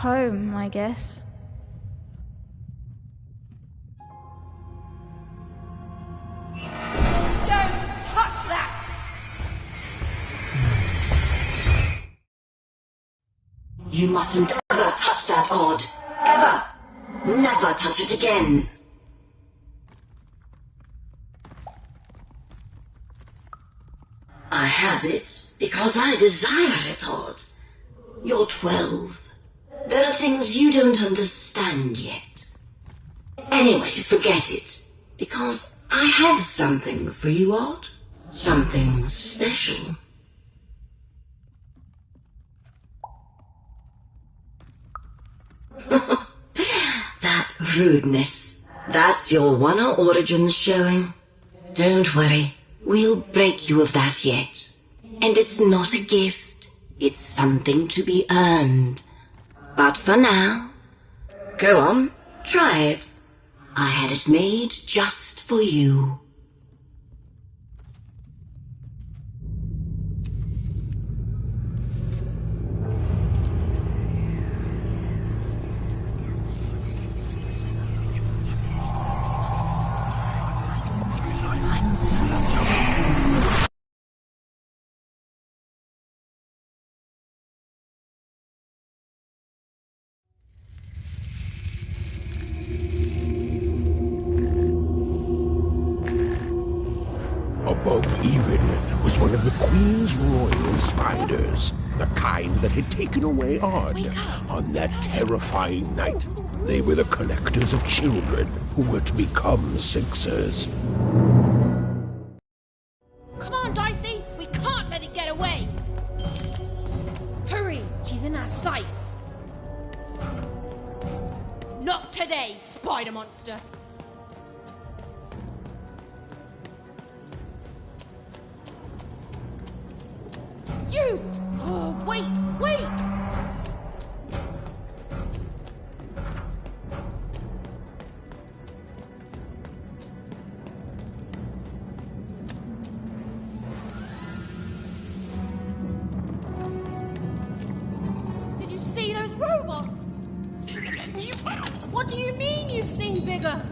home, I guess. Don't touch that! You mustn't ever touch that odd. Ever. Never touch it again. I have it because I desire it, Odd. You're 12. There are things you don't understand yet. Anyway, forget it. Because I have something for you, Odd. Something special. That rudeness. That's your One-er origins showing. Don't worry. We'll break you of that yet. And it's not a gift. It's something to be earned. But for now, go on, try it. I had it made just for you. Above Even was one of the Queen's royal spiders, the kind that had taken away Odd on that terrifying night. They were the collectors of children who were to become Sixers. Come on, Dicey! We can't let it get away! Hurry! She's in our sights! Not today, spider monster! You! Oh, wait! Wait! Did you see those robots? What do you mean you've seen bigger?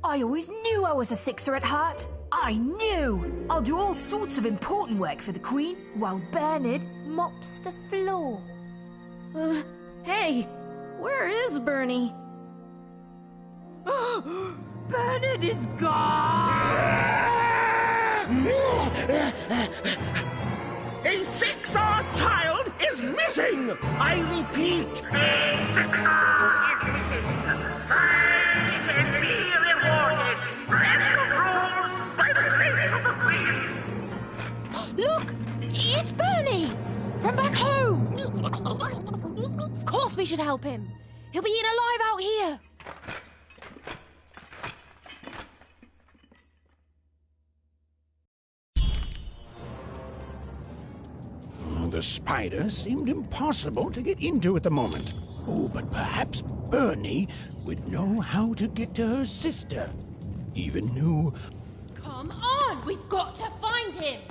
I always knew I was a Sixer at heart. I knew! I'll do all sorts of important work for the Queen, while Bernard mops the floor. Hey! Where is Bernie? Bernard is gone! A Sixer child is missing! I repeat, Look! It's Bernie! From back home! Of course we should help him! He'll be eaten alive out here! The spider seemed impossible to get into at the moment. Oh, but perhaps Bernie would know how to get to her sister. Even knew... Come on! We've got to find him!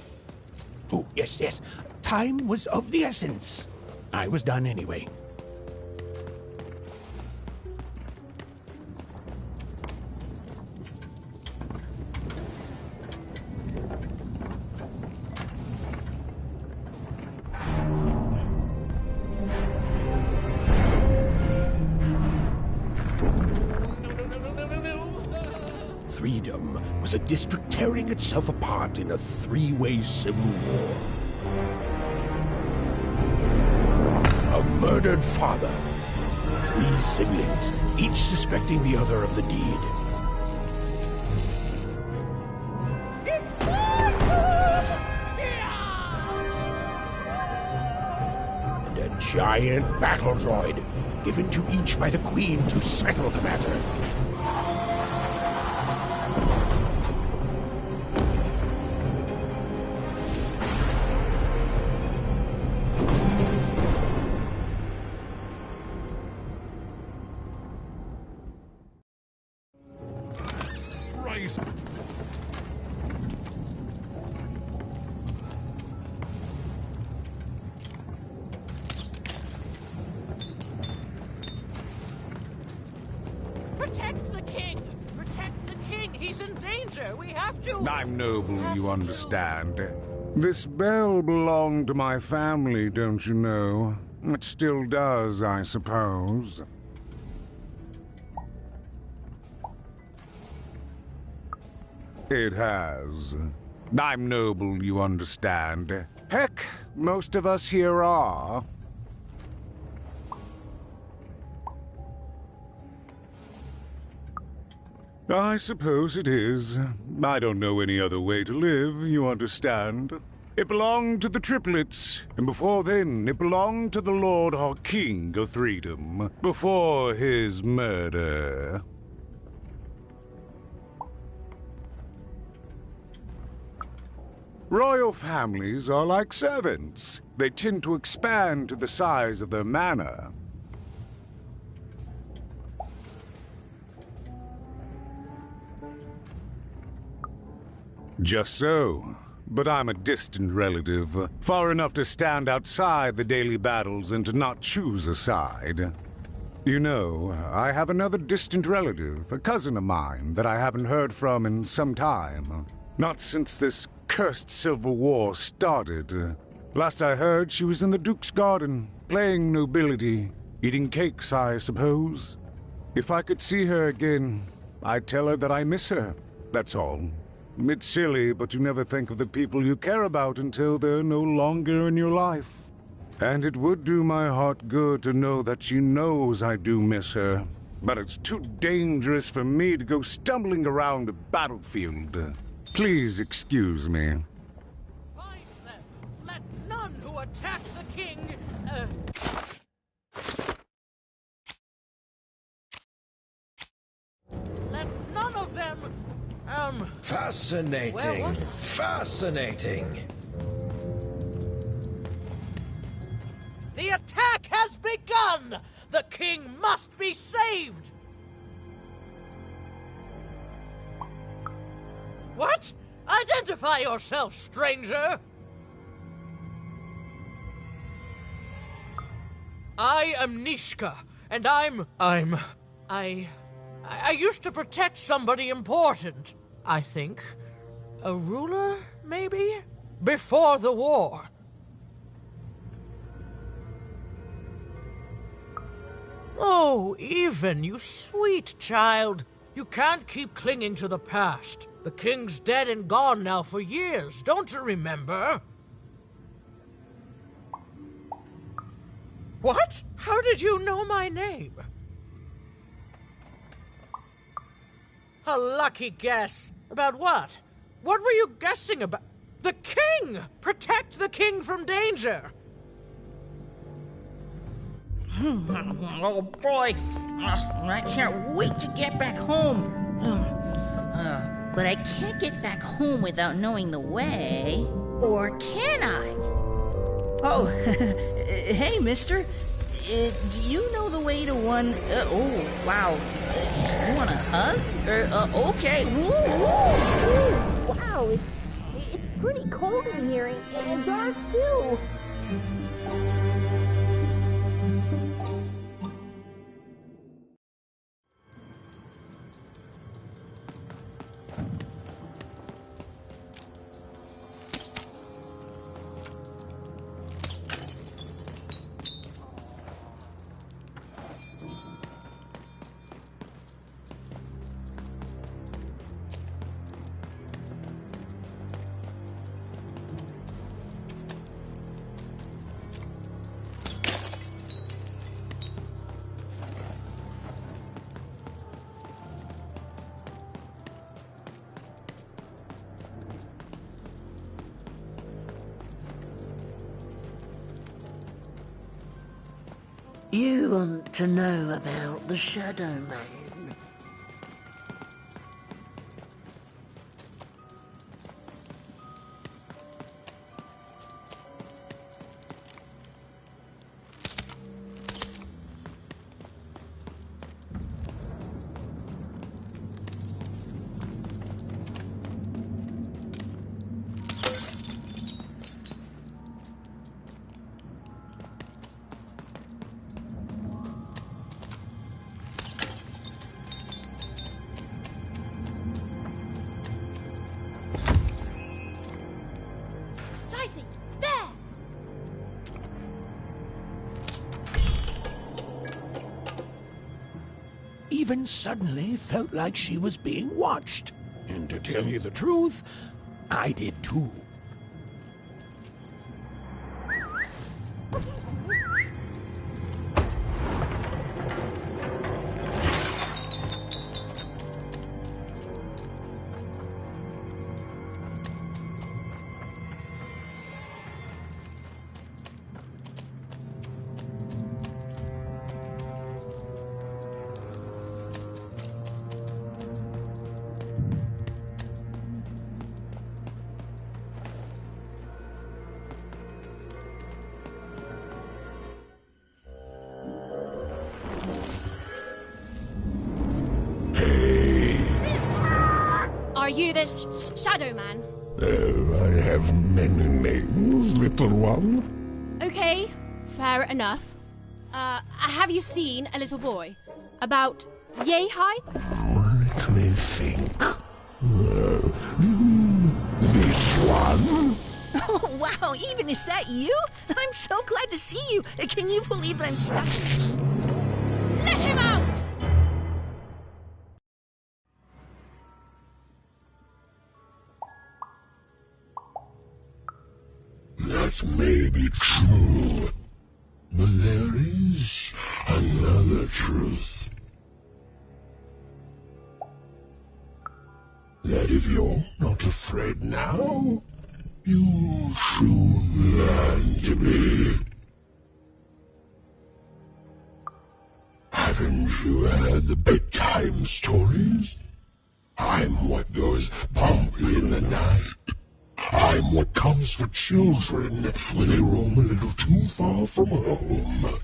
Oh, yes, yes. time was of the essence. I was done anyway. Freedom was a district tearing itself apart in a three-way civil war. A murdered father, 3 siblings, each suspecting the other of the deed. It's Burton! And a giant battle droid, given to each by the Queen to settle the matter. Protect the king! Protect the king! He's in danger! We have to... I'm noble, you understand. This bell belonged to my family, don't you know? It still does, I suppose. It has. I'm noble, you understand. Heck, most of us here are. I suppose it is. I don't know any other way to live, you understand. It belonged to the triplets, and before then it belonged to the Lord our King of Freedom, before his murder. Royal families are like servants. They tend to expand to the size of their manor. Just so. But I'm a distant relative, far enough to stand outside the daily battles and to not choose a side. You know, I have another distant relative, a cousin of mine, that I haven't heard from in some time. Not since this cursed Civil War started. Last I heard, she was in the Duke's garden, playing nobility, eating cakes, I suppose. If I could see her again, I'd tell her that I miss her, that's all. It's silly, but you never think of the people you care about until they're no longer in your life. And it would do my heart good to know that she knows I do miss her. But it's too dangerous for me to go stumbling around a battlefield. Please excuse me. Find them! Let none who attack the king... Let none of them... Fascinating. Where was it? Fascinating. The attack has begun! The king must be saved! What? Identify yourself, stranger! I am Nishka, and I used to protect somebody important, I think. A ruler, maybe? Before the war. Oh, Even, you sweet child. You can't keep clinging to the past. The king's dead and gone now for years, don't you remember? What? How did you know my name? A lucky guess. About what? What were you guessing about? The king! Protect the king from danger! Oh boy, I can't wait to get back home. But I can't get back home without knowing the way. Or can I? Oh, hey, mister. Do you know the way to one... oh, wow. You want a hug? Okay. Woo, woo, woo. Wow, it's pretty cold in here and dark too. You want to know about the Shadow Man? Dicey, there! Even suddenly felt like she was being watched. And to tell you the truth, I did too. Are you the Shadow Man? I have many names, little one. Okay, fair enough. Have you seen a little boy? About yay high? Let me think. This one? Oh, wow, Even, is that you? I'm so glad to see you. Can you believe that I'm stuck? Let him out! That may be true, but there is another truth. That if you're not afraid now, you'll soon learn to be. Haven't you heard the bedtime stories? I'm what goes bump in the night. I'm what comes for children when they roam a little too far from home.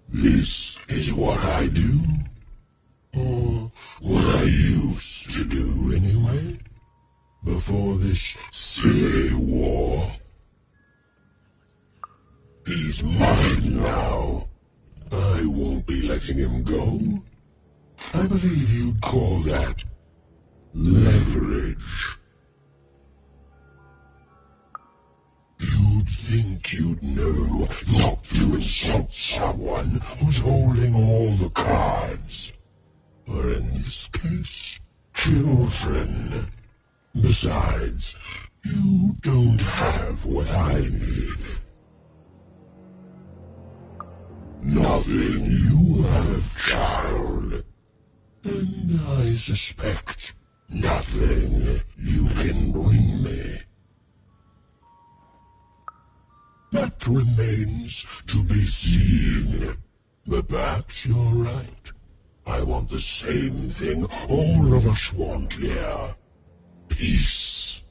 This is what I do. Or what I used to do anyway. Before this silly war. He's mine now. I won't be letting him go. I believe you'd call that leverage. You'd think you'd know not to insult someone who's holding all the cards. Or in this case, children. Besides, you don't have what I need. Nothing you have, child. And I suspect nothing you can bring me. That remains to be seen. But perhaps you're right. I want the same thing all of us want here. Peace.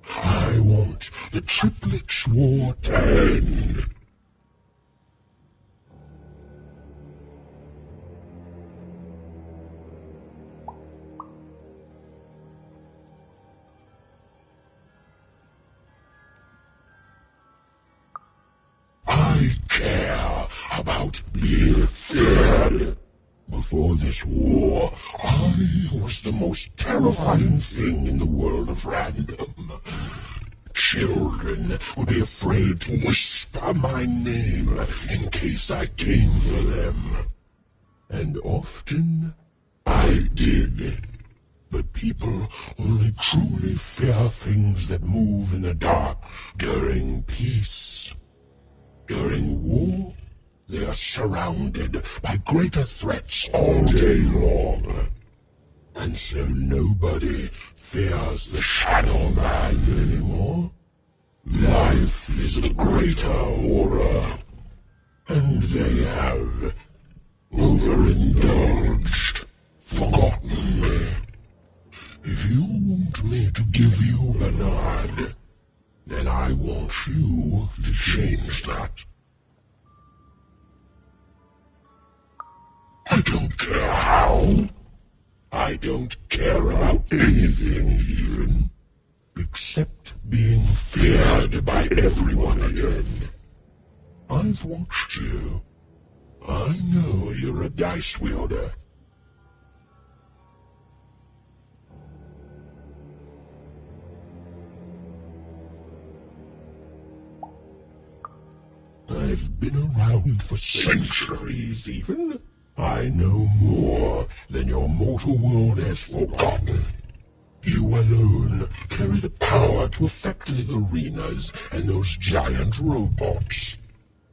I want the triplets' war to end. before this war, I was the most terrifying thing in the world of random. Children would be afraid to whisper my name in case I came for them. And often I did. But people only truly fear things that move in the dark during peace. During war, they are surrounded by greater threats all day long. And so nobody fears the Shadow Man anymore. Life is a greater horror. And they have overindulged, forgotten me. If you want me to give you Bernard, then I want you to change that. I don't care how. I don't care about anything even, except being feared by everyone again. I've watched you. I know you're a dice wielder. I've been around for centuries, even. I know more than your mortal world has forgotten. You alone carry the power to affect the arenas and those giant robots.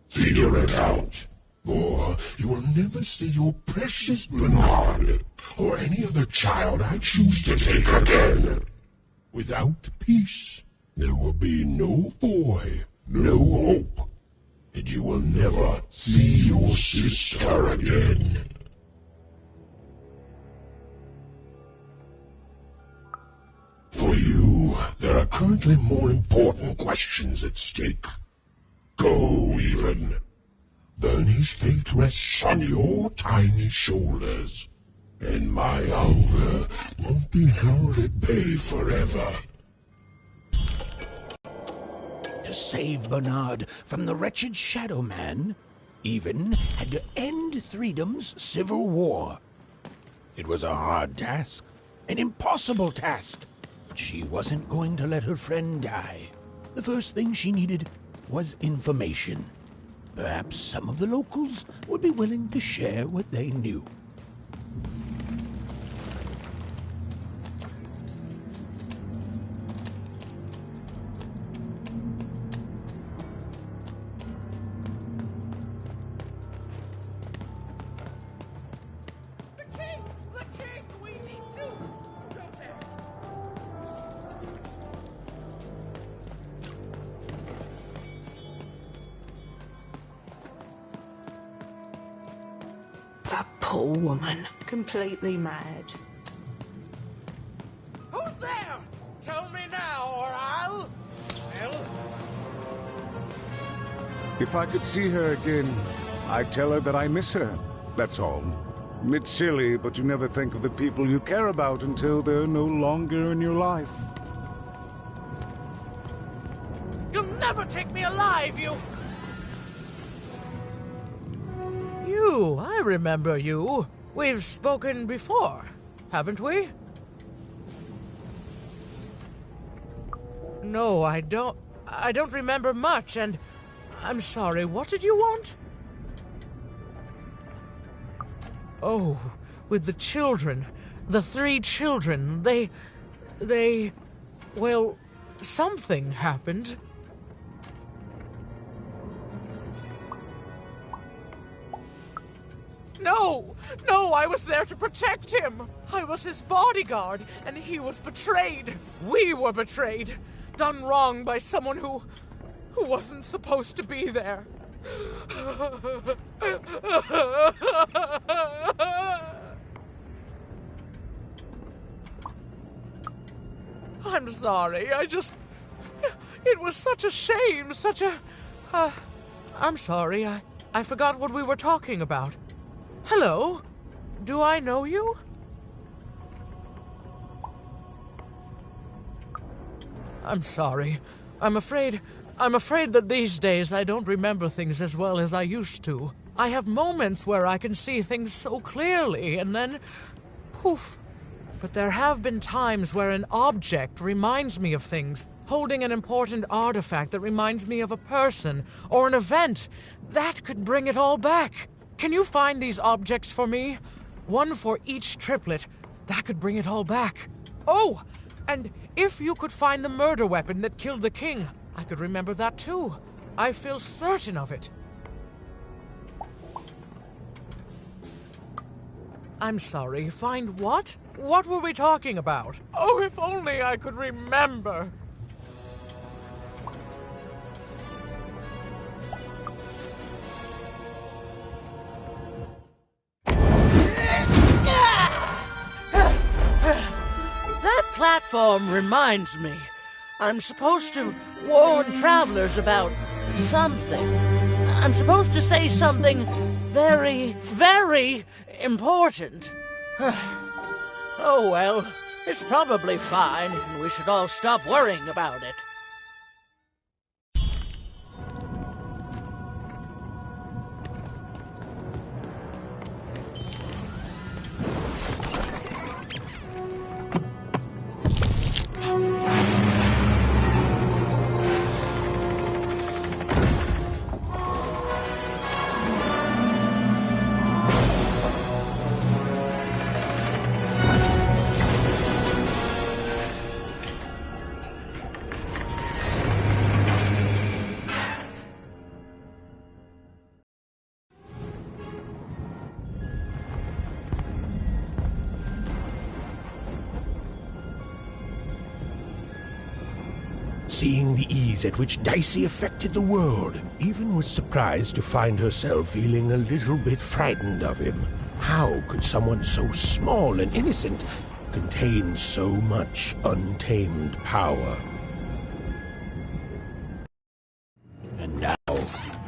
Figure it out, or you will never see your precious Bernard or any other child I choose to take again. Without peace, there will be no boy, no hope. And you will never see your sister again. For you, there are currently more important questions at stake. Go, Even. Bernie's fate rests on your tiny shoulders, and my hunger won't be held at bay forever. To save Bernard from the wretched Shadow Man, Even had to end Threedom's civil war. It was a hard task, an impossible task, but she wasn't going to let her friend die. The first thing she needed was information. Perhaps some of the locals would be willing to share what they knew. That poor woman. Completely mad. Who's there? Tell me now, or I'll... If I could see her again, I'd tell her that I miss her. That's all. It's silly, but you never think of the people you care about until they're no longer in your life. You'll never take me alive, you... You, I remember you. We've spoken before, haven't we? No, I don't remember much, and I'm sorry, what did you want? Oh, with the children. The 3 children. They... Well, something happened. No, I was there to protect him. I was his bodyguard, and he was betrayed. We were betrayed. Done wrong by someone who wasn't supposed to be there. I'm sorry, it was such a shame, I'm sorry, I forgot what we were talking about. Hello? Do I know you? I'm sorry. I'm afraid that these days I don't remember things as well as I used to. I have moments where I can see things so clearly, and then poof. But there have been times where an object reminds me of things, holding an important artifact that reminds me of a person or an event. That could bring it all back. Can you find these objects for me? One for each triplet. That could bring it all back. Oh, and if you could find the murder weapon that killed the king, I could remember that too. I feel certain of it. I'm sorry, find what? What were we talking about? Oh, if only I could remember. That platform reminds me. I'm supposed to warn travelers about something. I'm supposed to say something very, very important. Oh well, it's probably fine, and we should all stop worrying about it. Seeing the ease at which Dicey affected the world, Even was surprised to find herself feeling a little bit frightened of him. How could someone so small and innocent contain so much untamed power? And now,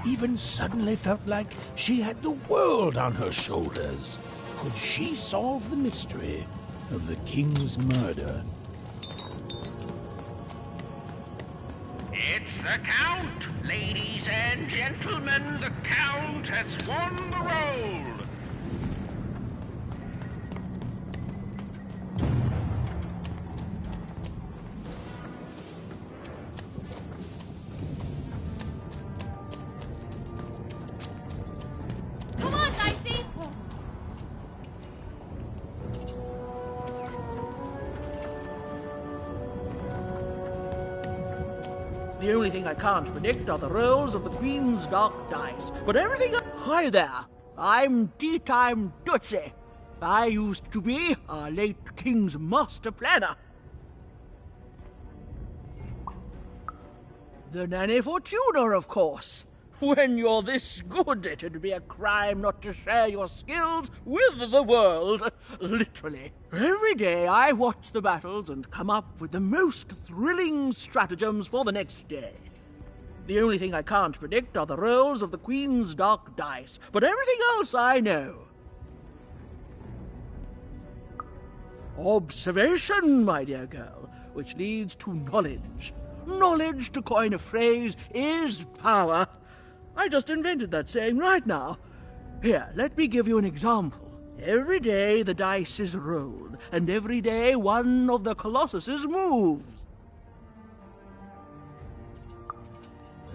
Even suddenly felt like she had the world on her shoulders. Could she solve the mystery of the king's murder? It's the Count! Ladies and gentlemen, the Count has won the role! Come on, Dicey! The only thing I can't predict are the rolls of the Queen's dark dice. But everything... Hi there. I'm Tea-Time Dicey. I used to be our late King's master planner. The Nanny Fortuna, of course. When you're this good, it'd be a crime not to share your skills with the world. Literally. Every day I watch the battles and come up with the most thrilling stratagems for the next day. The only thing I can't predict are the rolls of the Queen's dark dice, but everything else I know. Observation, my dear girl, which leads to knowledge. Knowledge, to coin a phrase, is power. I just invented that saying right now. Here, let me give you an example. Every day the dice is rolled, and every day one of the colossuses moves.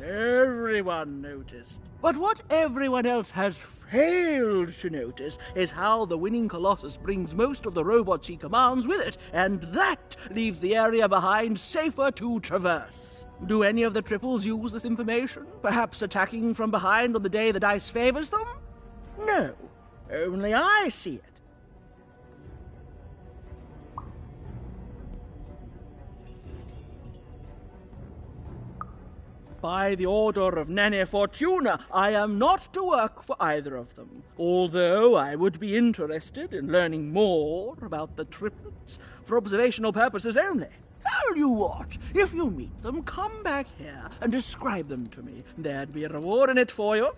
Everyone noticed. But what everyone else has failed to notice is how the winning colossus brings most of the robots he commands with it, and that leaves the area behind safer to traverse. Do any of the triples use this information? Perhaps attacking from behind on the day the dice favors them? No, only I see it. By the order of Nanny Fortuna, I am not to work for either of them, although I would be interested in learning more about the triplets for observational purposes only. Tell you what, if you meet them, come back here and describe them to me. There'd be a reward in it for you.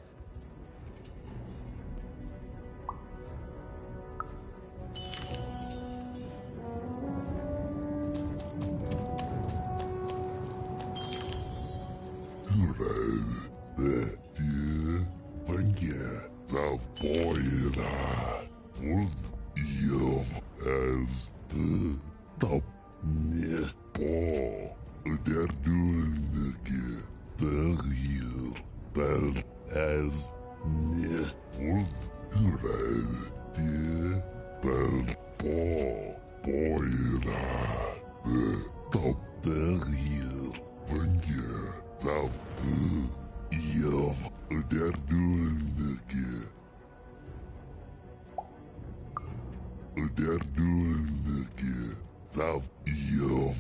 Bei dir, mein Gär, Der Dulneke, Sav Ihren.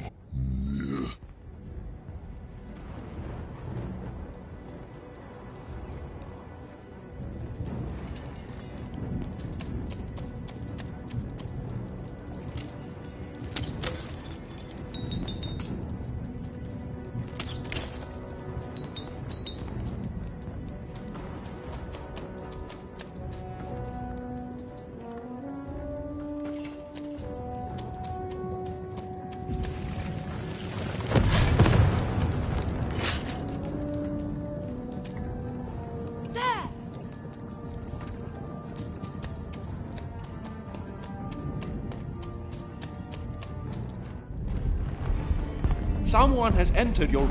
Someone has entered your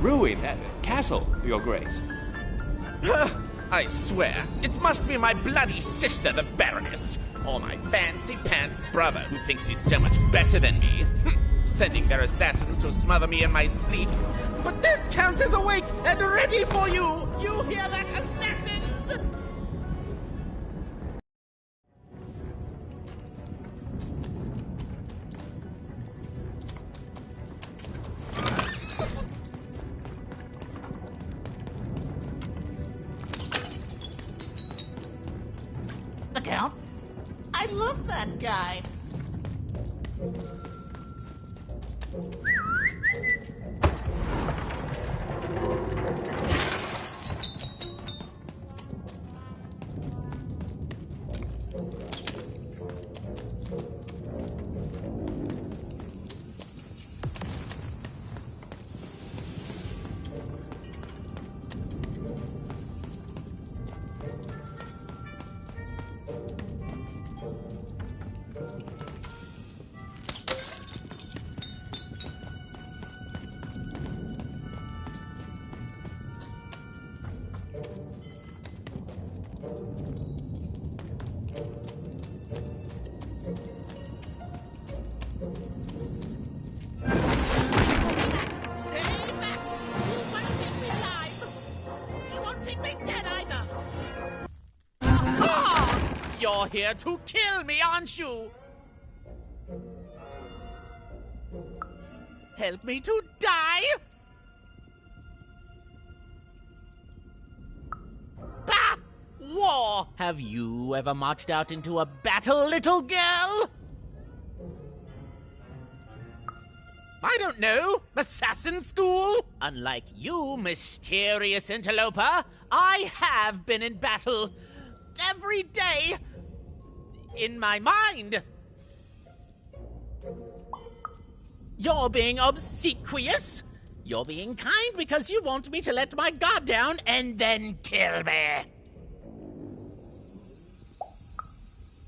castle, Your Grace. I swear, it must be my bloody sister, the Baroness, or my fancy-pants brother who thinks he's so much better than me, sending their assassins to smother me in my sleep. But this Count is awake and ready for you! You hear that, assassins? The Count? I love that guy. You're here to kill me, aren't you? Help me to die? Bah! War! Have you ever marched out into a battle, little girl? I don't know. Assassin school? Unlike you, mysterious interloper, I have been in battle. Every day. In my mind. You're being obsequious. You're being kind because you want me to let my guard down and then kill me.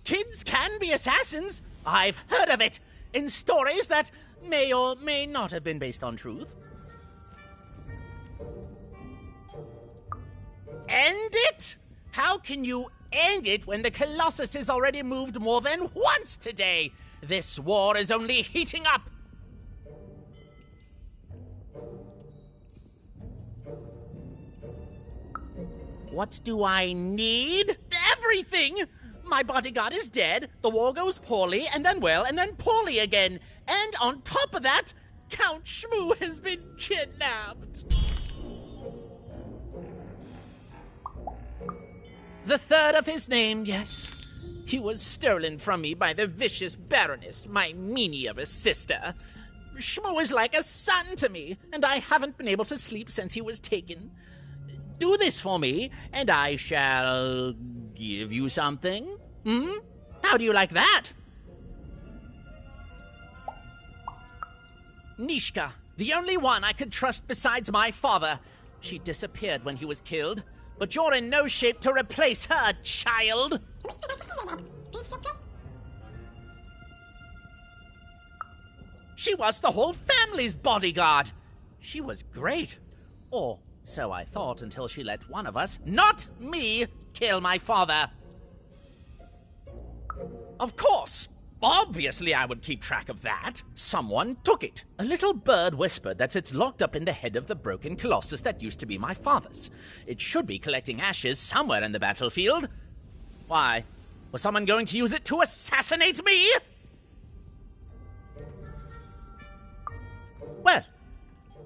Kids can be assassins. I've heard of it in stories that may or may not have been based on truth. End it? How can you end it when the Colossus has already moved more than once today? This war is only heating up. What do I need? Everything! My bodyguard is dead, the war goes poorly, and then well, and then poorly again. And on top of that, Count Shmoo has been kidnapped. The third of his name, yes. He was stolen from me by the vicious Baroness, my meanie of a sister. Shmoo is like a son to me, and I haven't been able to sleep since he was taken. Do this for me, and I shall give you something. How do you like that? Nishka, the only one I could trust besides my father. She disappeared when he was killed. But you're in no shape to replace her, child! She was the whole family's bodyguard! She was great. Or so I thought until she let one of us, not me, kill my father. Of course! Obviously I would keep track of that. Someone took it. A little bird whispered that it's locked up in the head of the broken colossus that used to be my father's. It should be collecting ashes somewhere in the battlefield. Why? Was someone going to use it to assassinate me? Well,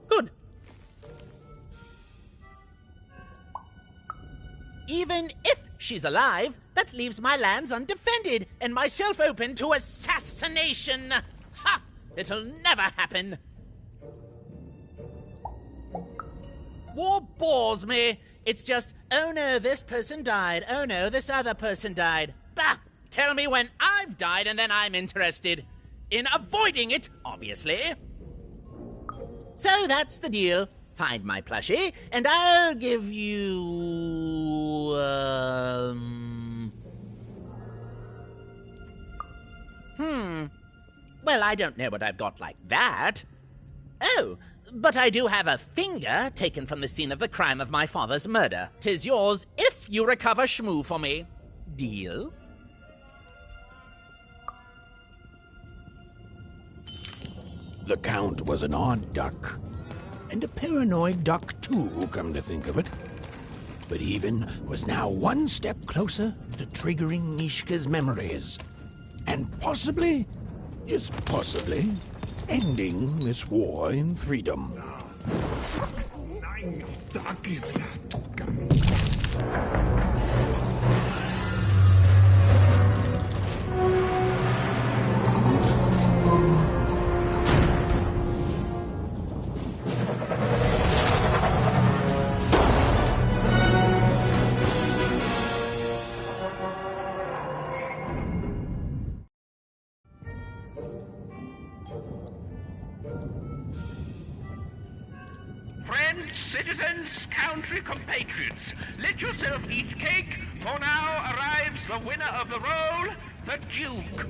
good. Even if she's alive, that leaves my lands undefended and myself open to assassination. Ha! It'll never happen. War bores me. It's just, oh no, this person died. Oh no, this other person died. Bah! Tell me when I've died and then I'm interested. In avoiding it, obviously. So that's the deal. Find my plushie, and I'll give you... Well, I don't know what I've got like that. Oh, but I do have a finger taken from the scene of the crime of my father's murder. 'Tis yours if you recover Shmoo for me. Deal? The Count was an odd duck. And a paranoid duck, too, come to think of it. But Even was now one step closer to triggering Mishka's memories. And possibly, just possibly, ending this war in freedom. Friends, citizens, country compatriots, let yourself eat cake, for now arrives the winner of the role, the Duke.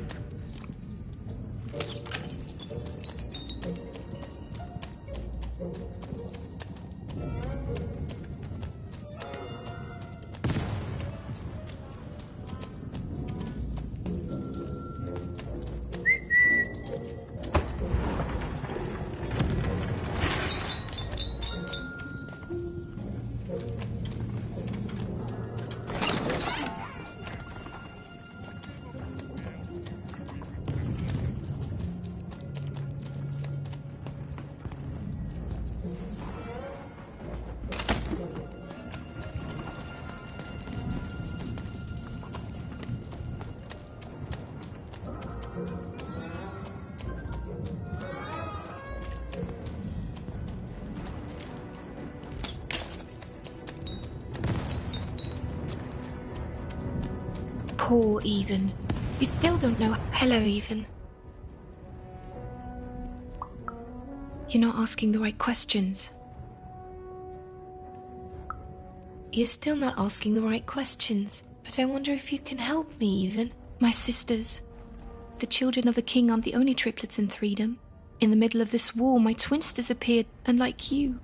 Poor Even. You still don't know. Hello, Even. You're not asking the right questions. You're still not asking the right questions. But I wonder if you can help me, Even. My sisters. The children of the king aren't the only triplets in Freedom. In the middle of this war, my twins disappeared, and like you,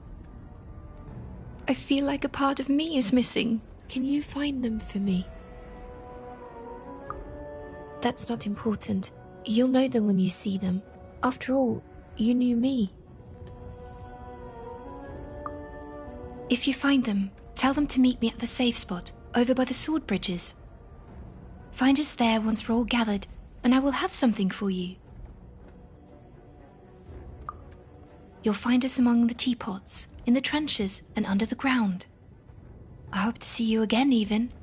I feel like a part of me is missing. Can you find them for me? That's not important. You'll know them when you see them. After all, you knew me. If you find them, tell them to meet me at the safe spot, over by the sword bridges. Find us there once we're all gathered, and I will have something for you. You'll find us among the teapots, in the trenches, and under the ground. I hope to see you again, Even.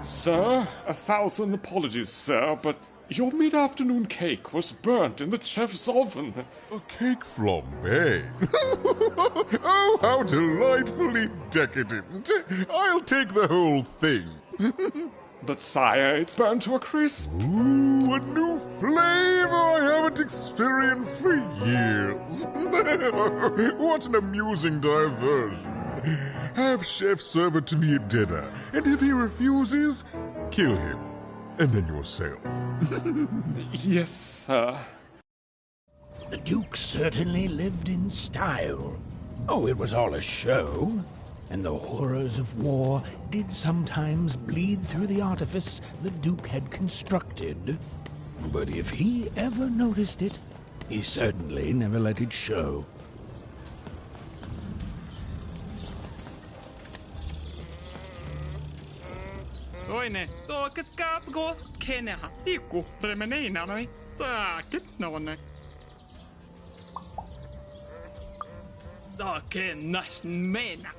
Sir, 1,000 apologies, sir, but your mid-afternoon cake was burnt in the chef's oven. A cake flambe? Oh, how delightfully decadent. I'll take the whole thing. But sire, it's burnt to a crisp. Ooh, a new flavor I haven't experienced for years. What an amusing diversion. Have Chef serve it to me at dinner, and if he refuses, kill him. and then yourself. Yes, sir. The Duke certainly lived in style. Oh, it was all a show, and the horrors of war did sometimes bleed through the artifice the Duke had constructed. But if he ever noticed it, he certainly never let it show. Oine, toket skap gå, keneha, tiku, remenina noi, saakit nonne. Taken mena,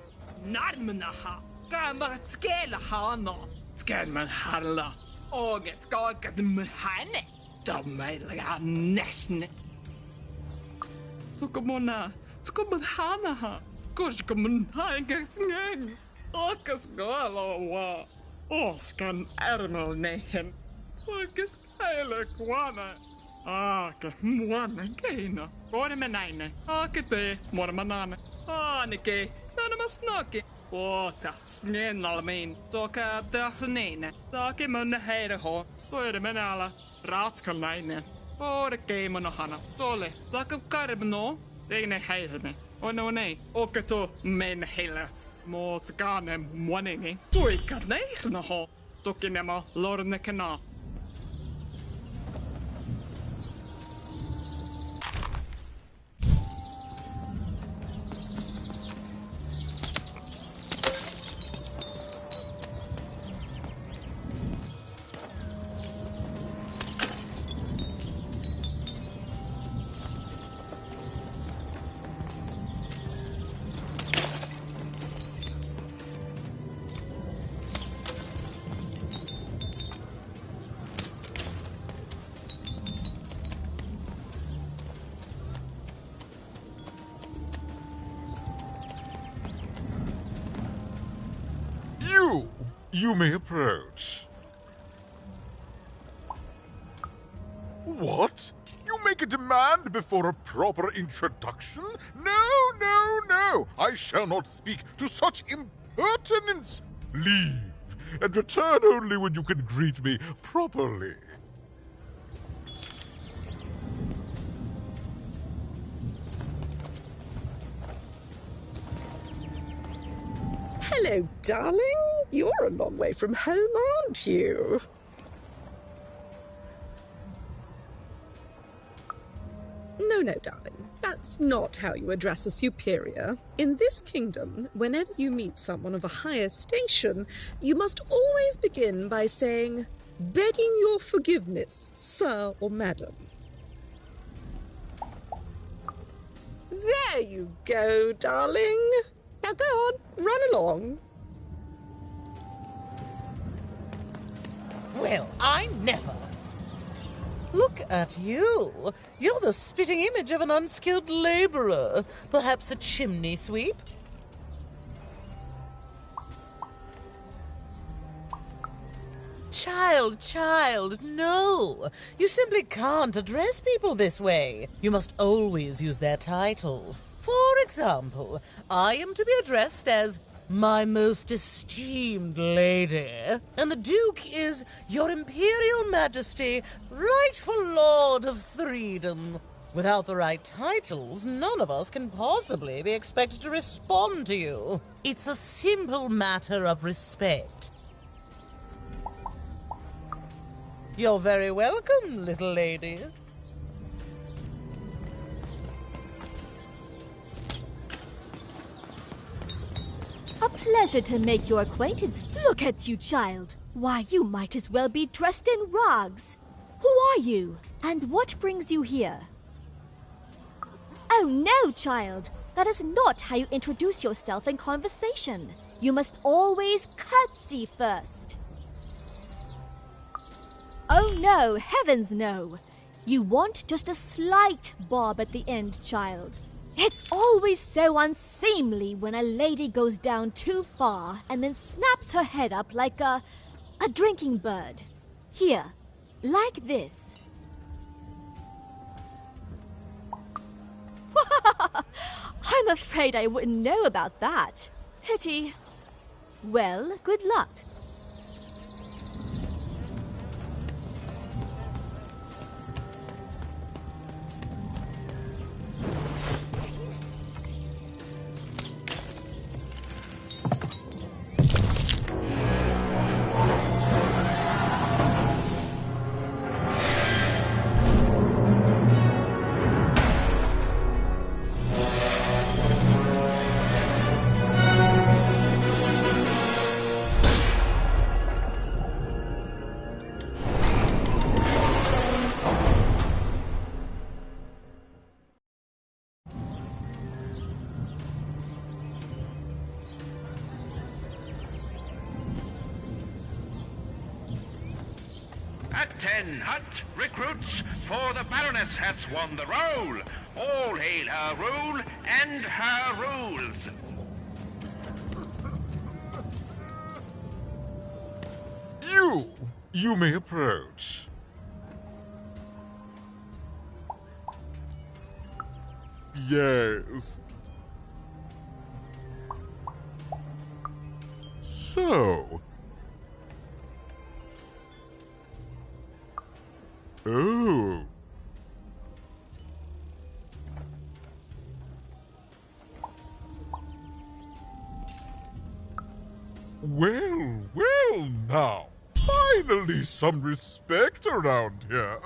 narmnaha, gamat skela hana, skelman harla, oget skakat mhane, dammeilga nesne. Tukumona, tukumhanaha, kushkumun hangasngang, okas galawa. Oskan ärmel nehen. Oikes kailekuana. Aake muana keina. Korme näine. Aake te mormanane. Aanike. Tanamas noki. Oota. Snennalmin. Toka tasneine. Taake munne heireho. Toide menala. Ratskan näine. Ore keimonohana. Tole. Taka karbno. Teine heirene. Ono nei. Oke to men heile. Mot gane muaningi. Tuika neihnaho. Tukinema lorne kana. You may approach. What? You make a demand before a proper introduction? No, no, no! I shall not speak to such impertinence! Leave, and return only when you can greet me properly. Hello, darling. You're a long way from home, aren't you? No, darling. That's not how you address a superior. In this kingdom, whenever you meet someone of a higher station, you must always begin by saying, "Begging your forgiveness, sir or madam." There you go, darling. Now go on, run along. Well, I never. Look at you. You're the spitting image of an unskilled labourer. Perhaps a chimney sweep? Child, no. You simply can't address people this way. You must always use their titles. For example, I am to be addressed as my most esteemed lady, and the Duke is your Imperial Majesty, rightful Lord of Threedom. Without the right titles, none of us can possibly be expected to respond to you. It's a simple matter of respect. You're very welcome, little lady. A pleasure to make your acquaintance. Look at you, child. Why, you might as well be dressed in rags. Who are you? And what brings you here? Oh, no, child. That is not how you introduce yourself in conversation. You must always curtsy first. Oh, no, heavens no. You want just a slight bob at the end, child. It's always so unseemly when a lady goes down too far and then snaps her head up like a drinking bird. Here, like this. I'm afraid I wouldn't know about that. Pity. Well, good luck. then, hut, recruits, for the Baroness has won the roll. All hail her rule and her rules. You may approach. Yes. So. Oh. Well now. Finally some respect around here.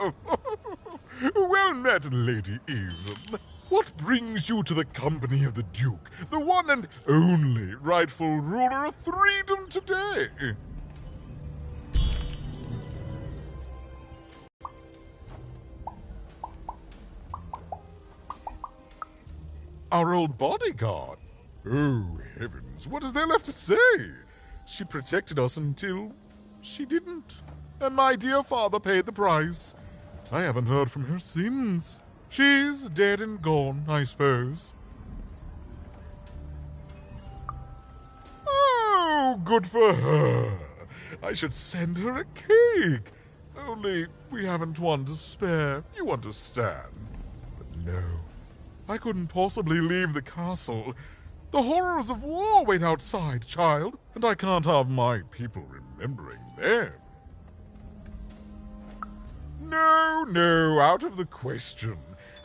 Well met, Lady Even. What brings you to the company of the Duke, the one and only rightful ruler of Freedom today? Our old bodyguard? Oh, heavens, what is there left to say? She protected us until she didn't. And my dear father paid the price. I haven't heard from her since. She's dead and gone, I suppose. Oh, good for her. I should send her a cake. Only we haven't one to spare, you understand. But no, I couldn't possibly leave the castle. The horrors of war wait outside, child, and I can't have my people remembering them. No, out of the question.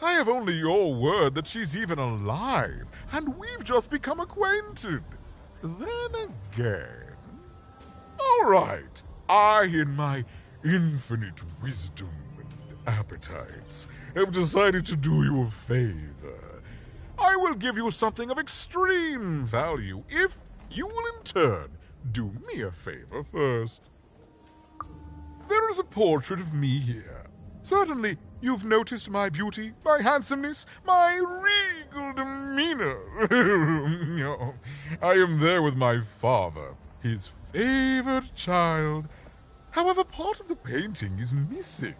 I have only your word that she's even alive, and we've just become acquainted. Then again... All right, I, in my infinite wisdom and appetites, have decided to do you a favor. I will give you something of extreme value if you will in turn do me a favor first. There is a portrait of me here. Certainly, you've noticed my beauty, my handsomeness, my regal demeanor. I am there with my father, his favored child. However, part of the painting is missing.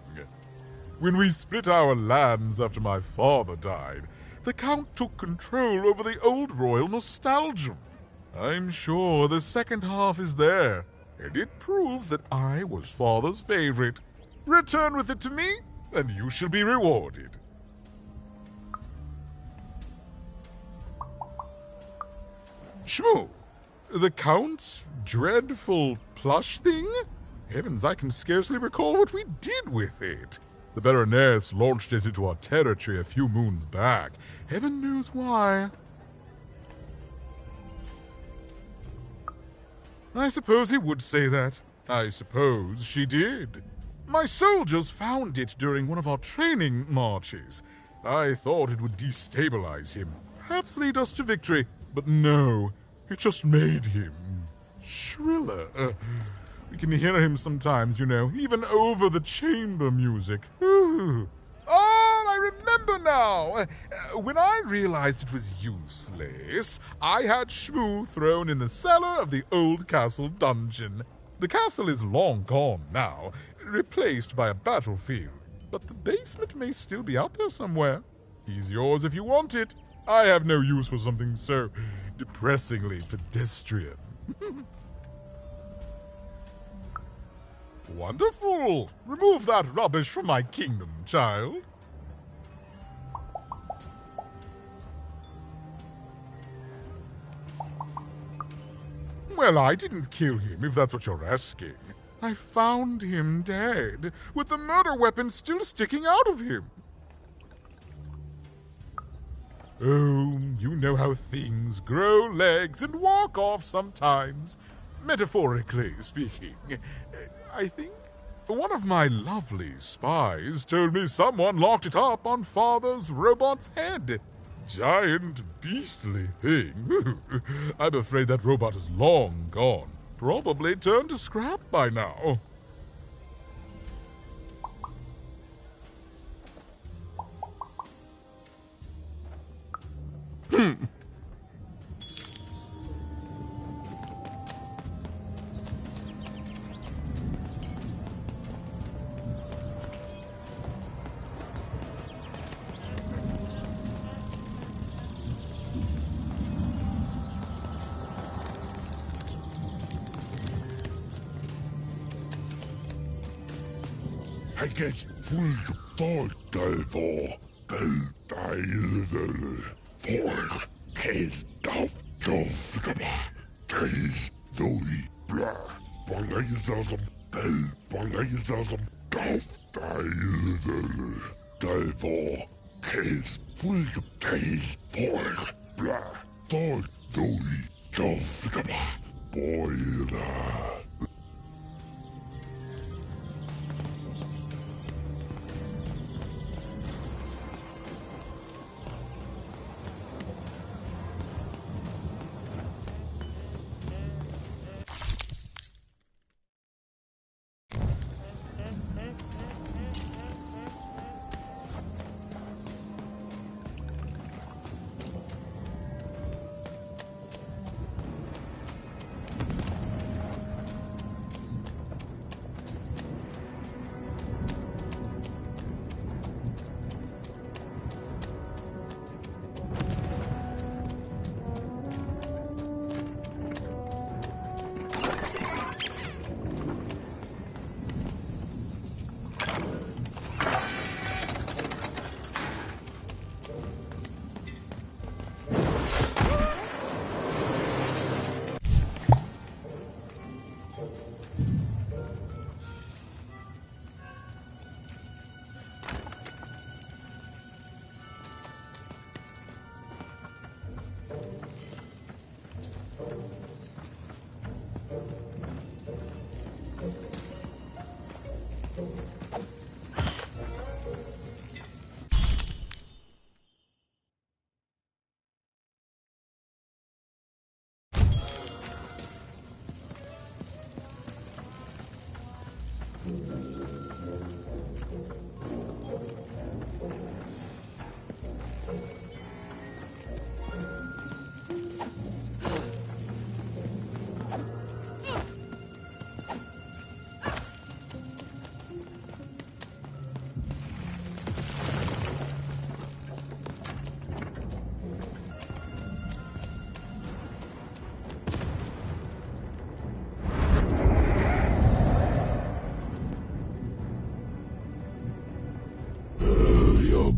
When we split our lands after my father died, the Count took control over the old royal nostalgia. I'm sure the second half is there, and it proves that I was father's favorite. Return with it to me, and you shall be rewarded. Shmoo, the Count's dreadful plush thing? Heavens, I can scarcely recall what we did with it. The Baroness launched it into our territory a few moons back. Heaven knows why. I suppose he would say that. I suppose she did. My soldiers found it during one of our training marches. I thought it would destabilize him, perhaps lead us to victory. But no, it just made him shriller. We can hear him sometimes, you know, even over the chamber music. Oh, I remember now. When I realized it was useless, I had Shmoo thrown in the cellar of the old castle dungeon. The castle is long gone now, replaced by a battlefield, but the basement may still be out there somewhere. He's yours if you want it. I have no use for something so depressingly pedestrian. Wonderful! Remove that rubbish from my kingdom, child. Well, I didn't kill him, if that's what you're asking. I found him dead, with the murder weapon still sticking out of him. Oh, you know how things grow legs and walk off sometimes. Metaphorically speaking. I think one of my lovely spies told me someone locked it up on Father's robot's head. Giant, beastly thing. I'm afraid that robot is long gone. Probably turned to scrap by now. Hij is full voor deiledele. Voor kees daf kees doi bla. Balleizasem daf deiledele. Voor kees full kees voor bla. Doi daf boyla.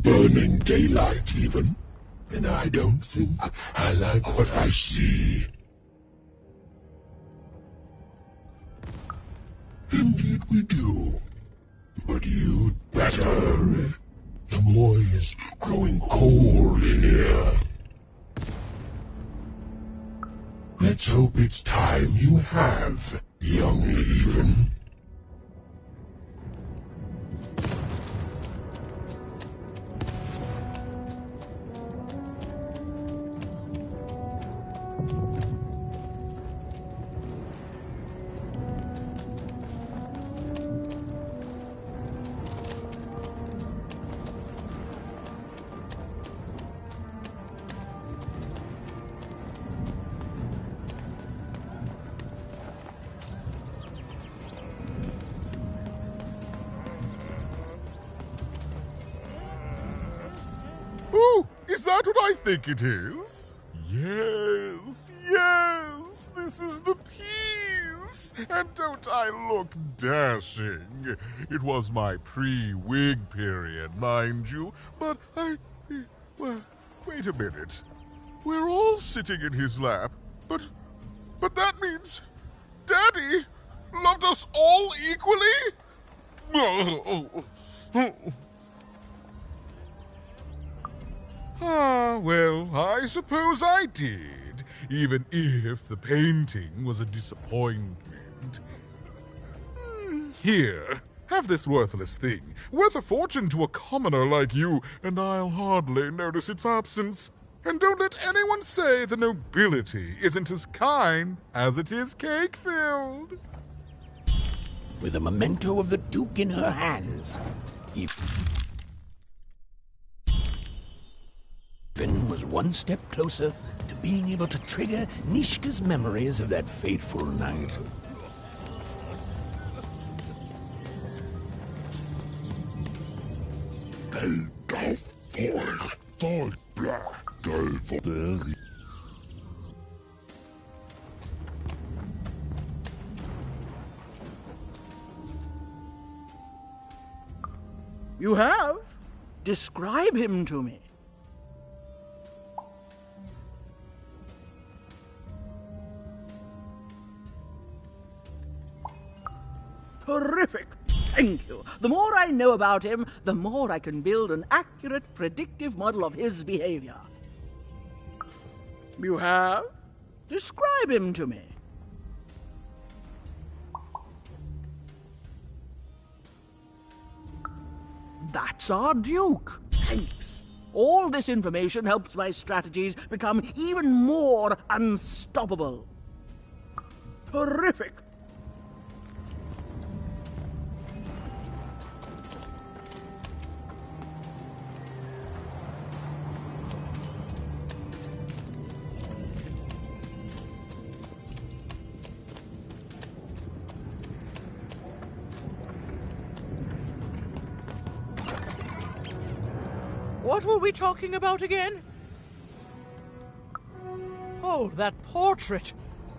Burning daylight, even. And I don't think I like what I see. Indeed we do. But you'd better. The boy is growing cold in here. Let's hope it's time you have, young Even. Is that what I think it is? Yes, yes, this is the piece! And don't I look dashing? It was my pre-wig period, mind you, but well, wait a minute. We're all sitting in his lap, but that means Daddy loved us all equally? Well, I suppose I did, even if the painting was a disappointment. Here, have this worthless thing, worth a fortune to a commoner like you, and I'll hardly notice its absence. And don't let anyone say the nobility isn't as kind as it is cake-filled. With a memento of the Duke in her hands, Even was one step closer to being able to trigger Nishka's memories of that fateful night. You have? Describe him to me. Terrific! Thank you. The more I know about him, the more I can build an accurate, predictive model of his behavior. You have? Describe him to me. That's our Duke. Thanks. All this information helps my strategies become even more unstoppable. Terrific. What were we talking about again? Oh, that portrait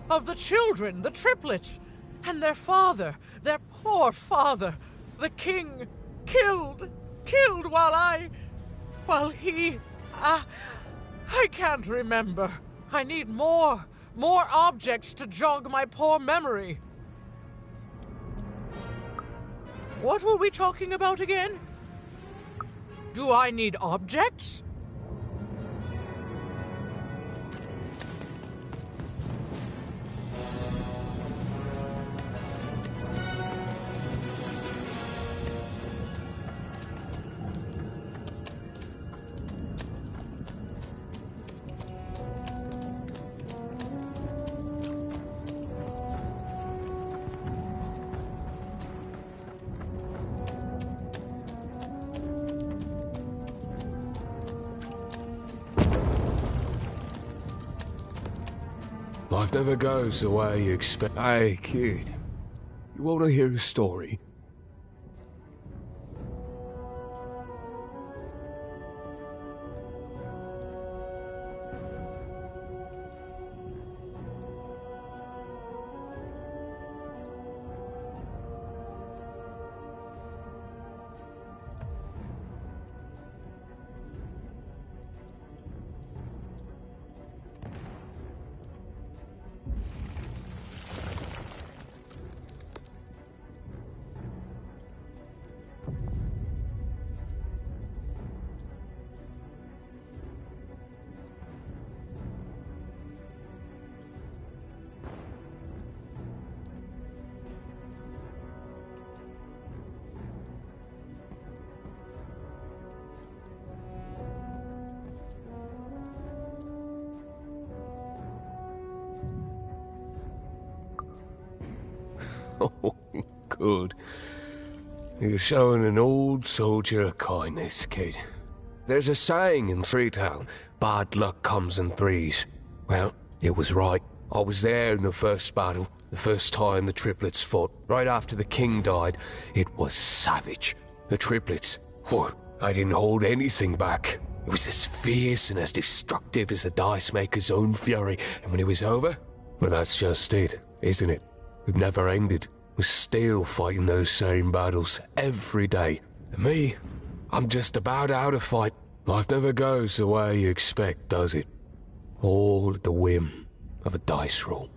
of the children, the triplets, and their father, their poor father, the king, killed while he... I can't remember. I need more objects to jog my poor memory. What were we talking about again? Do I need objects? Life never goes the way you expect. Hey, kid. You want to hear a story? Oh, good. You're showing an old soldier kindness, kid. There's a saying in Freetown, bad luck comes in threes. Well, it was right. I was there in the first battle, the first time the triplets fought. Right after the king died, it was savage. The triplets, I didn't hold anything back. It was as fierce and as destructive as the dice maker's own fury. And when it was over, well, that's just it, isn't it? It never ended. We're still fighting those same battles every day. And me, I'm just about out of fight. Life never goes the way you expect, does it? All at the whim of a dice roll.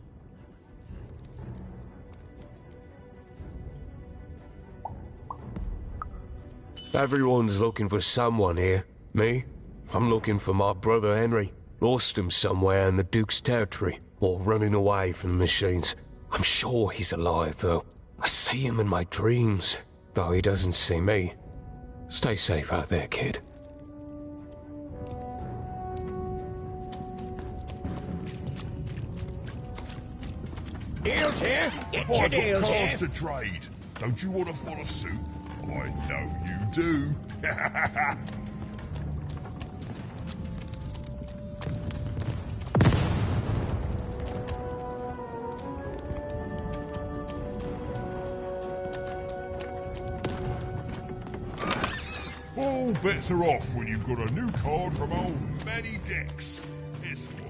Everyone's looking for someone here. Me? I'm looking for my brother Henry. Lost him somewhere in the Duke's territory, or running away from the machines. I'm sure he's alive, though. I see him in my dreams, though he doesn't see me. Stay safe out there, kid. Deals here? Get your deals here. I've got cars to trade. Don't you want to follow suit? I know you do. All bets are off when you've got a new card from old Manny Dex, Esquire.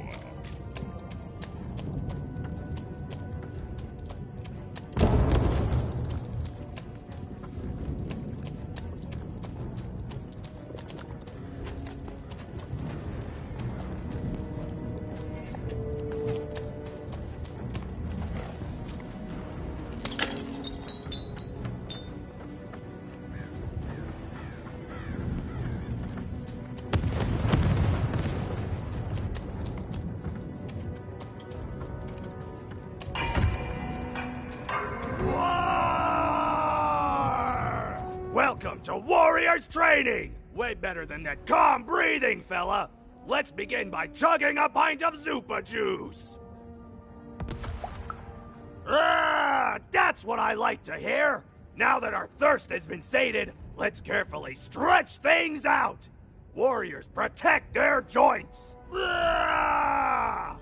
Welcome to Warriors Training! Way better than that calm breathing, fella! Let's begin by chugging a pint of Zupa juice! That's what I like to hear! Now that our thirst has been sated, let's carefully stretch things out! Warriors protect their joints! Now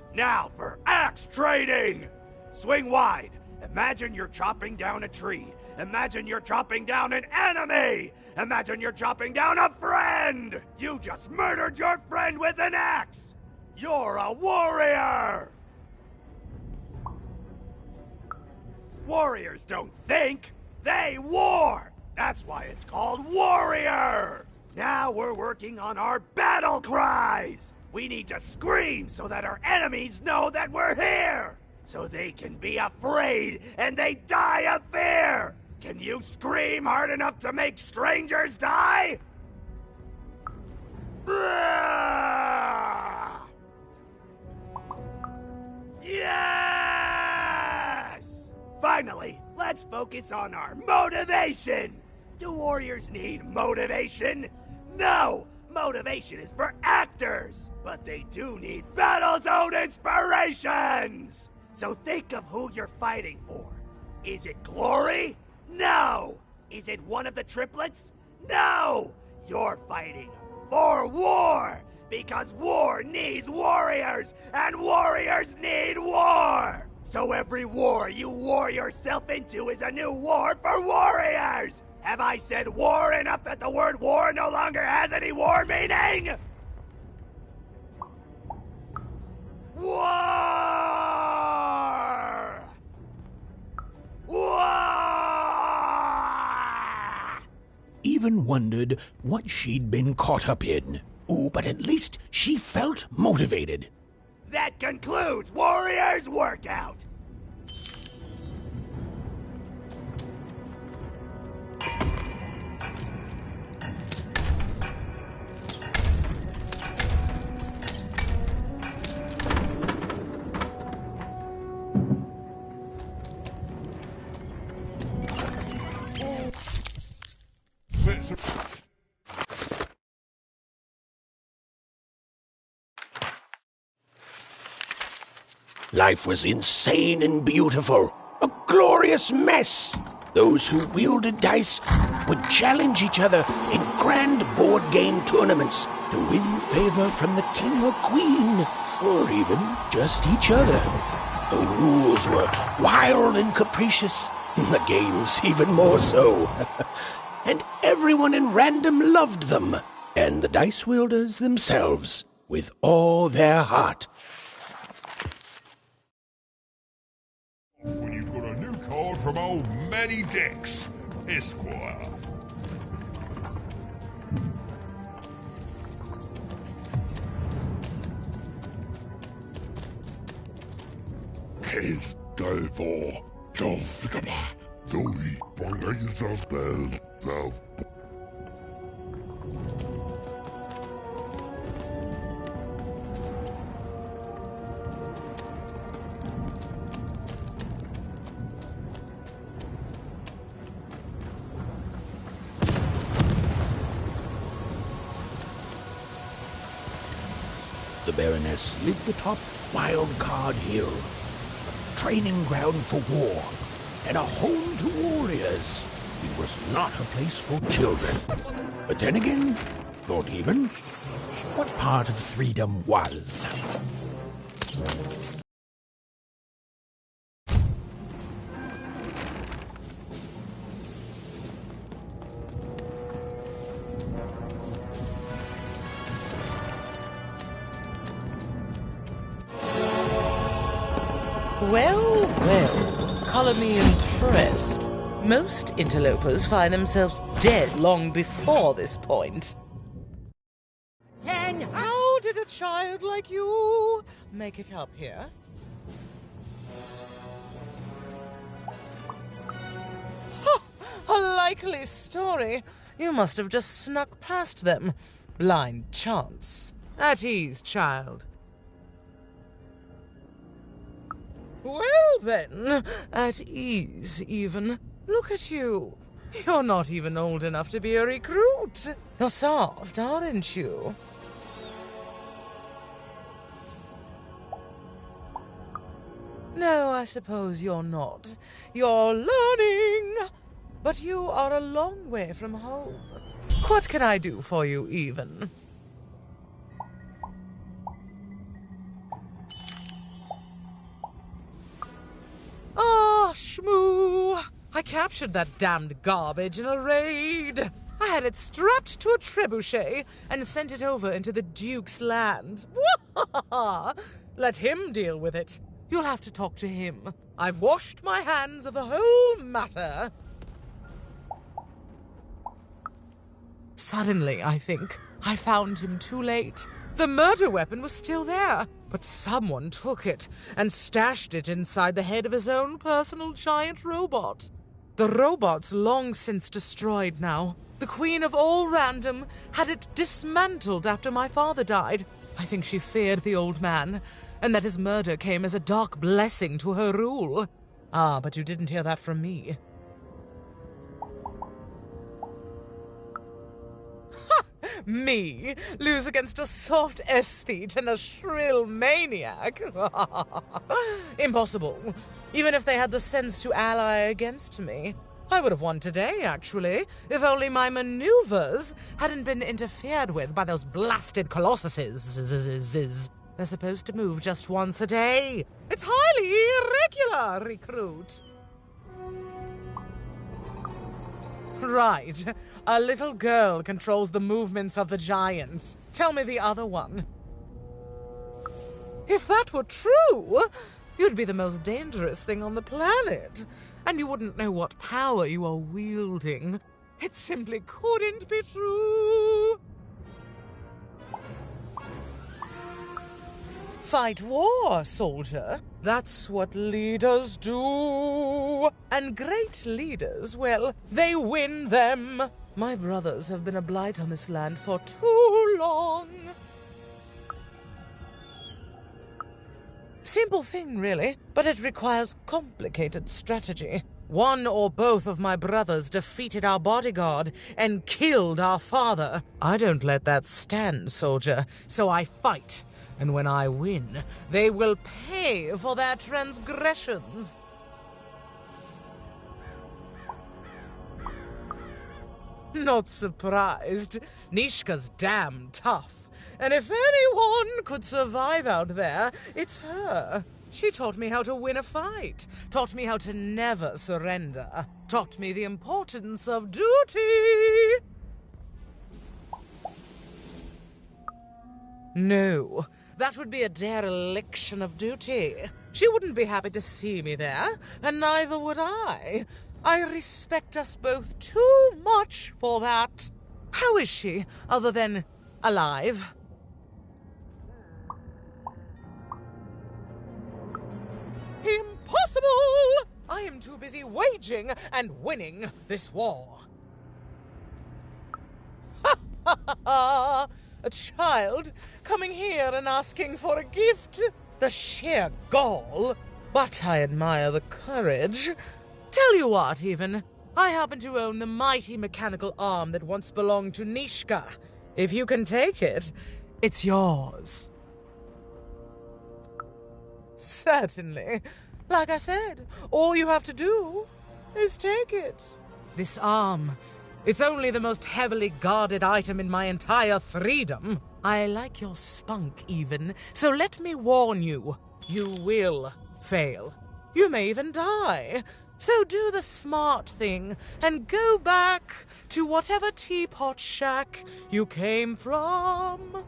for axe training! Swing wide. Imagine you're chopping down a tree. Imagine you're chopping down an enemy! Imagine you're chopping down a friend! You just murdered your friend with an axe! You're a warrior! Warriors don't think, they war! That's why it's called Warrior! Now we're working on our battle cries! We need to scream so that our enemies know that we're here! So they can be afraid and they die of fear! Can you scream hard enough to make strangers die? Yes! Finally, let's focus on our motivation! Do warriors need motivation? No! Motivation is for actors! But they do need battle zone inspirations! So think of who you're fighting for. Is it glory? No! Is it one of the triplets? No! You're fighting for war! Because war needs warriors, and warriors need war! So every war you war yourself into is a new war for warriors! Have I said war enough that the word war no longer has any war meaning? War! War! Even wondered what she'd been caught up in. Ooh, but at least she felt motivated. That concludes Warriors Workout! Life was insane and beautiful. A glorious mess. Those who wielded dice would challenge each other in grand board game tournaments to win favor from the king or queen, or even just each other. The rules were wild and capricious, the games even more so. And everyone in random loved them, and the dice wielders themselves, with all their heart. When you've got a new card from old Matty Dex, Esquire. Case for Jovgaba, Doi, Borgays of Bell, South. The Baroness lived atop Wildcard Hill, a training ground for war, and a home to warriors. It was not a place for children. But then again, thought even, what part of freedom was? Well, well, colour me impressed. Most interlopers find themselves dead long before this point. Then how did a child like you make it up here? A likely story. You must have just snuck past them. Blind chance. At ease, child. Well then, at ease even. Look at you. You're not even old enough to be a recruit. You're soft, aren't you? No, I suppose you're not. You're learning. But you are a long way from home. What can I do for you, even? Ah, Shmoo! I captured that damned garbage in a raid. I had it strapped to a trebuchet and sent it over into the Duke's land. Let him deal with it. You'll have to talk to him. I've washed my hands of the whole matter. Suddenly, I think, I found him too late. The murder weapon was still there, but someone took it and stashed it inside the head of his own personal giant robot. The robot's long since destroyed now. The Queen of All Random had it dismantled after my father died. I think she feared the old man, and that his murder came as a dark blessing to her rule. Ah, but you didn't hear that from me. Me lose against a soft aesthete and a shrill maniac? Impossible. Even if they had the sense to ally against me. I would have won today, actually, if only my maneuvers hadn't been interfered with by those blasted colossuses. They're supposed to move just once a day. It's highly irregular, recruit. Right. A little girl controls the movements of the giants. Tell me the other one. If that were true, you'd be the most dangerous thing on the planet. And you wouldn't know what power you are wielding. It simply couldn't be true. Fight war, soldier. That's what leaders do. And great leaders, well, they win them. My brothers have been a blight on this land for too long. Simple thing, really, but it requires complicated strategy. One or both of my brothers defeated our bodyguard and killed our father. I don't let that stand, soldier, so I fight. And when I win, they will pay for their transgressions. Not surprised. Nishka's damn tough. And if anyone could survive out there, it's her. She taught me how to win a fight. Taught me how to never surrender. Taught me the importance of duty. No, that would be a dereliction of duty. She wouldn't be happy to see me there, and neither would I. I respect us both too much for that. How is she, other than alive? Impossible! I am too busy waging and winning this war. Ha ha ha ha! A child coming here and asking for a gift? The sheer gall. But I admire the courage. Tell you what, even. I happen to own the mighty mechanical arm that once belonged to Nishka. If you can take it, it's yours. Certainly. Like I said, all you have to do is take it. This arm, it's only the most heavily guarded item in my entire freedom. I like your spunk, even, so let me warn you. You will fail. You may even die. So do the smart thing and go back to whatever teapot shack you came from.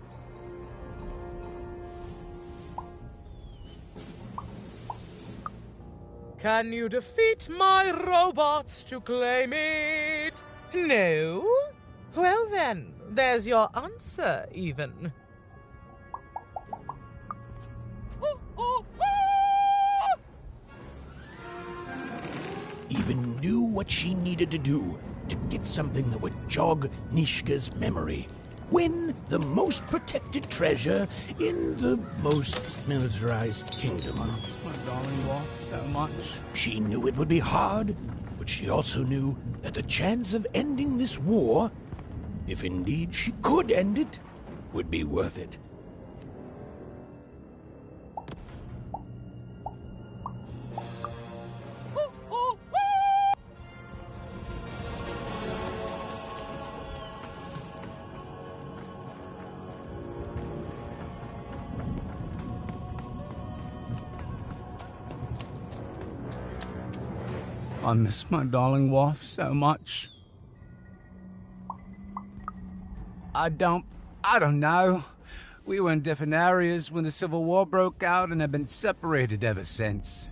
Can you defeat my robots to claim it? No? Well then, there's your answer, even. Even knew what she needed to do to get something that would jog Nishka's memory. Win the most protected treasure in the most militarized kingdom. My darling, you are so much. She knew it would be hard, but But she also knew that the chance of ending this war, if indeed she could end it, would be worth it. I miss my darling wife so much. I don't know. We were in different areas when the Civil War broke out and have been separated ever since.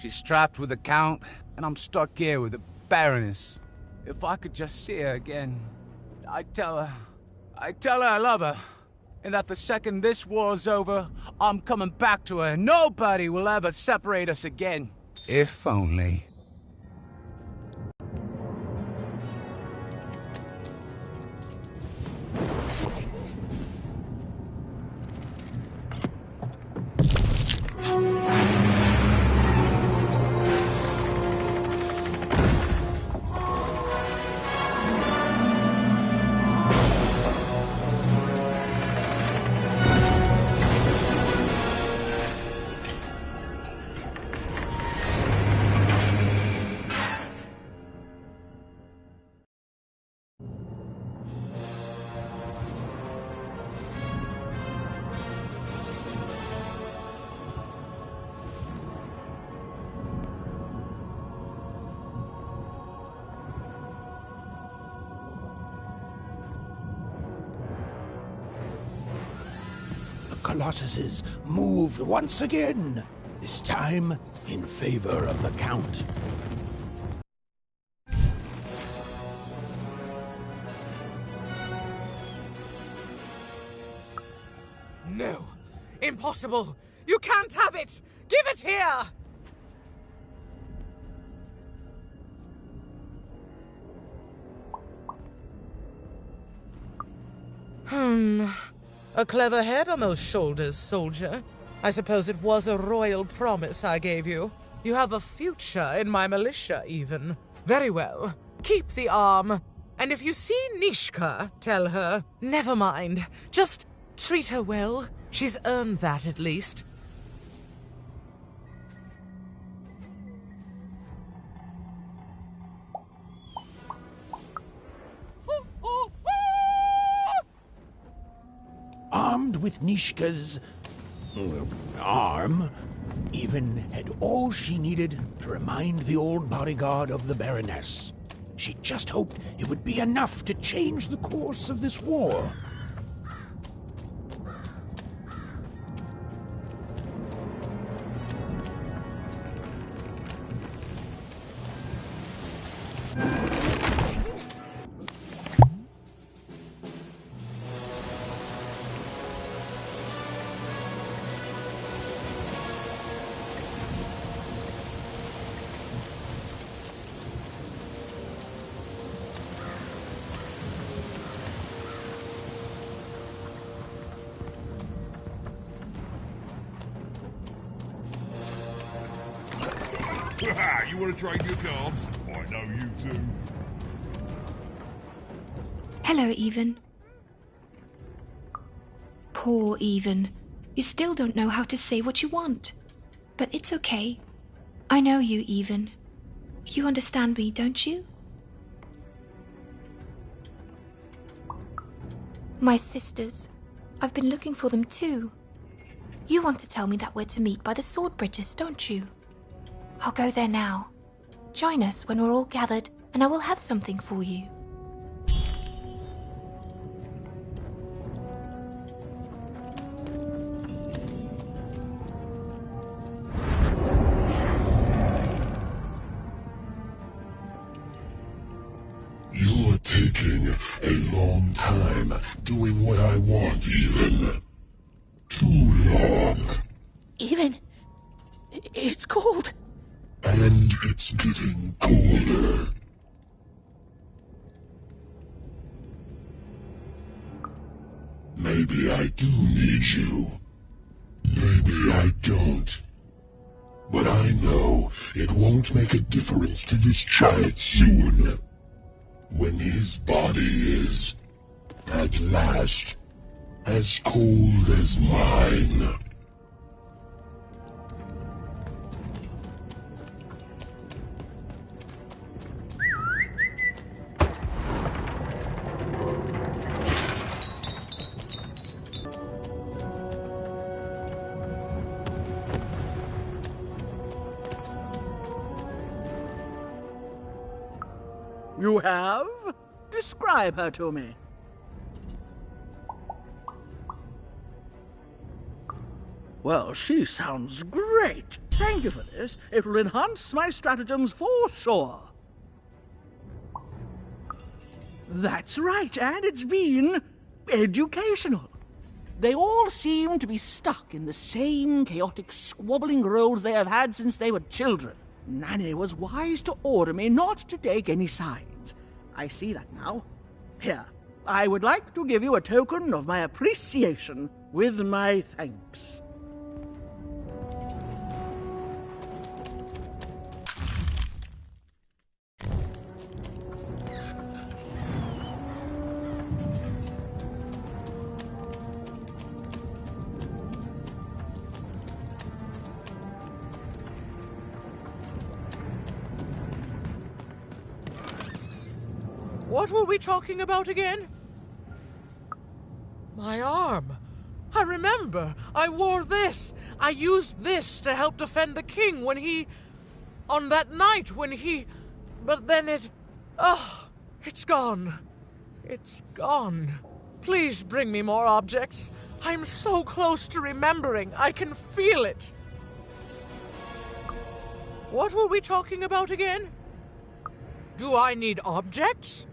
She's trapped with the Count, and I'm stuck here with the Baroness. If I could just see her again, I'd tell her I love her, and that the second this war's over, I'm coming back to her, and nobody will ever separate us again. If only. Colossuses moved once again, this time in favor of the Count. No! Impossible! You can't have it! Give it here! A clever head on those shoulders, soldier. I suppose it was a royal promise I gave you. You have a future in my militia, even. Very well. Keep the arm. And if you see Nishka, tell her, never mind. Just treat her well. She's earned that, at least. Armed with Nishka's arm, Even had all she needed to remind the old bodyguard of the Baroness. She just hoped it would be enough to change the course of this war. You want to trade your cards? I know you too. Hello, Even. Poor Even. You still don't know how to say what you want. But it's okay. I know you, Even. You understand me, don't you? My sisters. I've been looking for them too. You want to tell me that we're to meet by the sword bridges, don't you? I'll go there now. Join us when we're all gathered, and I will have something for you. You're taking a long time doing what I want, Even. Too long. Even? It's cold. And it's getting colder. Maybe I do need you. Maybe I don't. But I know it won't make a difference to this child soon. When his body is, at last, as cold as mine. You have? Describe her to me. Well, she sounds great. Thank you for this. It will enhance my stratagems for sure. That's right, and it's been educational. They all seem to be stuck in the same chaotic, squabbling roles they have had since they were children. Nanny was wise to order me not to take any sides. I see that now. Here, I would like to give you a token of my appreciation with my thanks. What were we talking about again? My arm. I remember. I wore this. I used this to help defend the king when he... on that night when he... But then it... Oh, it's gone. It's gone. Please bring me more objects. I'm so close to remembering. I can feel it. What were we talking about again? Do I need objects?